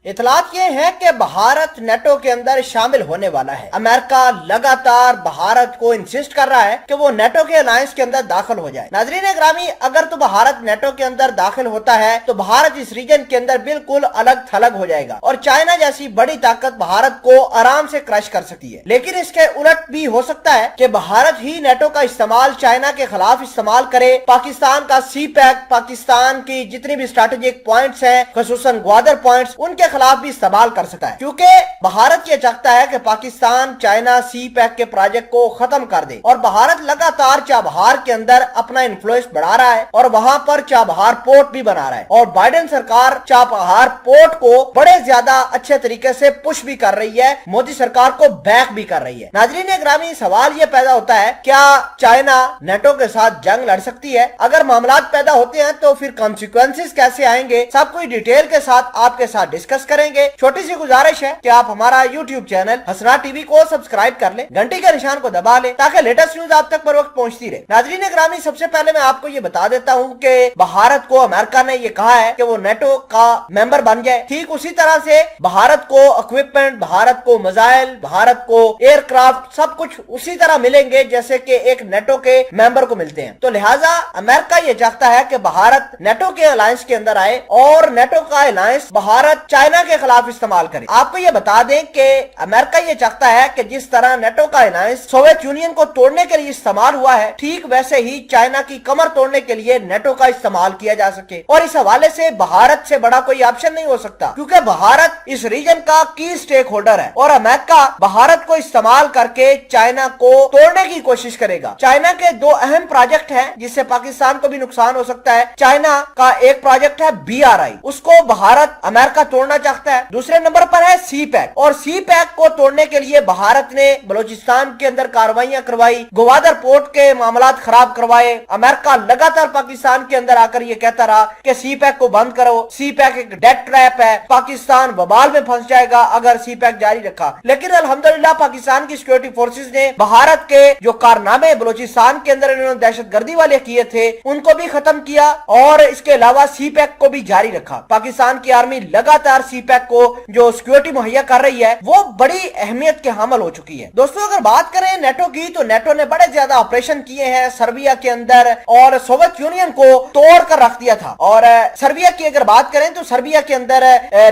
इतलात ये है कि भारत नेटो के अंदर शामिल होने वाला है। अमेरिका लगातार भारत को इंसिस्ट कर रहा है कि वो नेटो के अलायंस के अंदर दाखिल हो जाए। नाजरीन ग्रामी, अगर तो भारत नेटो के अंदर दाखिल होता है तो भारत इस रीजन के अंदर बिल्कुल अलग थलग हो जाएगा और चाइना जैसी बड़ी ताकत भारत को आराम से क्रश कर सकती है। लेकिन इसके उलट भी हो सकता है कि भारत ही नेटो का इस्तेमाल चाइना के खिलाफ इस्तेमाल करे, पाकिस्तान का सी पैक, पाकिस्तान की जितनी भी स्ट्रेटेजिक पॉइंट्स हैं, खसूसन ग्वादर पॉइंट्स, उनके खिलाफ भी इस्तेमाल कर सकता है, क्योंकि भारत ये चाहता है कि पाकिस्तान चाइना सी पैक के प्रोजेक्ट को खत्म कर दे। और भारत लगातार चाबहार के अंदर अपना इन्फ्लुएंस बढ़ा रहा है और वहां पर चाबहार पोर्ट भी बना रहा है और बाइडेन सरकार चाबहार पोर्ट को बड़े ज्यादा अच्छे तरीके से पुश भी कर रही है, मोदी सरकार को बैक भी कर रही है। नाजरीन ग्रामी, सवाल ये पैदा होता है, क्या चाइना नेटो के साथ जंग लड़ सकती है? अगर मामलात पैदा होते हैं तो फिर कॉन्सिक्वेंसेस कैसे आएंगे, सब कुछ डिटेल के साथ आपके साथ डिस्कस करेंगे। छोटी सी गुजारिश है कि आप हमारा यूट्यूब चैनल हसना टीवी को सब्सक्राइब कर लें, घंटी के निशान को दबा लें ताकि लेटेस्ट न्यूज आप तक पर वक्त पहुंचती रहे। नाजरीन ग्रामी, सबसे पहले मैं आपको ये बता देता हूं कि भारत को अमेरिका ने ये कहा है कि वो नेटो का मेंबर बन जाए। ठीक उसी तरह से भारत को इक्विपमेंट, भारत को मिसाइल, भारत को एयरक्राफ्ट, सब कुछ उसी तरह मिलेंगे जैसे कि एक नेटो के मेंबर को मिलते हैं। तो लिहाजा अमेरिका ये चाहता है कि भारत नेटो के अलायंस के अंदर आए और नेटो का अलायंस भारत चाइना के खिलाफ इस्तेमाल करे। आपको ये बता दें कि अमेरिका ये चाहता है कि जिस तरह नेटो का अलायंस सोवियत यूनियन को तोड़ने के लिए इस्तेमाल हुआ है, ठीक वैसे ही चाइना की कमर तोड़ने के लिए नेटो का इस्तेमाल किया जा सके। और इस हवाले से भारत से बड़ा कोई ऑप्शन नहीं हो सकता, क्योंकि भारत इस रीजन का की स्टेक होल्डर है और अमेरिका भारत को इस्तेमाल करके चाइना को तोड़ने की कोशिश करेगा। चाइना के दो अहम प्रोजेक्ट हैं जिससे पाकिस्तान को भी नुकसान हो सकता है। चाइना का एक प्रोजेक्ट है BRI, उसको भारत अमेरिका तोड़ना चाहता है। दूसरे नंबर पर है सी पैक, और सी पैक को तोड़ने के लिए भारत ने बलूचिस्तान के अंदर कार्रवाइयां करवाई, ग्वादर पोर्ट के मामलात खराब करवाए। अमेरिका लगातार पाकिस्तान के अंदर आकर ये कहता रहा कि सी पैक को बंद करो, सी पैक एक डेथ ट्रैप है, पाकिस्तान बवाल में फंस जाएगा अगर सी पैक जारी रखा। लेकिन अल्हम्दुलिल्लाह पाकिस्तान की सिक्योरिटी फोर्सेस ने भारत के जो कारनामे बलूचिस्तान के अंदर इन्होंने दहशतगर्दी वाले किए थे उनको भी खत्म किया और इसके अलावा सी पैक को भी जारी रखा। पाकिस्तान की आर्मी लगातार सी पैक को जो सिक्योरिटी मुहैया कर रही है वो बड़ी अहमियत के हामिल हो चुकी है। दोस्तों, अगर बात करें नेटो की, तो नेटो ने बड़े ज्यादा ऑपरेशन किए हैं सर्बिया के अंदर और सोवियत यूनियन को तोड़ कर रख दिया था। और सर्बिया की अगर बात करें तो सर्बिया के अंदर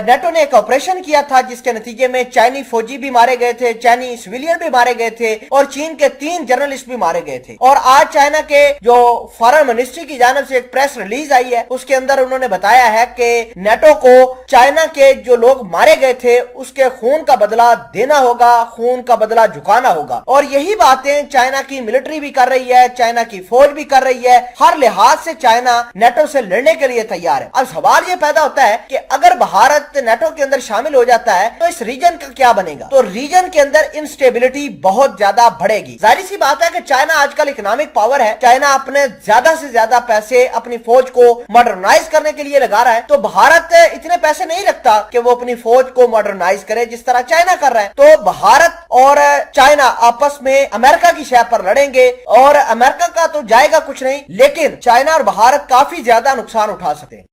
नेटो ने एक ऑपरेशन किया था जिसके नतीजे में चाइनी फौजी भी मारे गए थे, चाइनी सिविलियन भी मारे गए थे और चीन के 3 जर्नलिस्ट भी मारे गए थे। और आज चाइना के जो फॉरेन मिनिस्ट्री की जानिब से एक प्रेस रिलीज आई है, उसके अंदर उन्होंने बताया है कि नेटो को चाइना के जो लोग मारे गए थे उसके खून का बदला देना होगा, खून का बदला झुकाना होगा। और यही बातें चाइना की मिलिट्री भी कर रही है, चाइना की फौज भी कर रही है। हर लिहाज से चाइना नेटो से लड़ने के लिए तैयार है। अब सवाल ये पैदा होता है कि अगर भारत नेटो के अंदर शामिल हो जाता है तो इस रीजन का क्या बनेगा? तो रीजन के अंदर इंस्टेबिलिटी बहुत ज्यादा बढ़ेगी। जाहिर सी बात है कि चाइना आजकल इकोनॉमिक पावर है, चाइना अपने ज्यादा से ज्यादा पैसे अपनी फौज को मॉडर्नाइज करने के लिए लगा रहा है। तो भारत इतने पैसे नहीं रखता कि वो अपनी फौज को मॉडर्नाइज करे जिस तरह चाइना कर रहा है। तो भारत और चाइना आपस में अमेरिका की शह पर लड़ेंगे और अमेरिका का तो जाएगा कुछ नहीं, लेकिन चाइना और भारत काफी ज्यादा नुकसान उठा सकते हैं।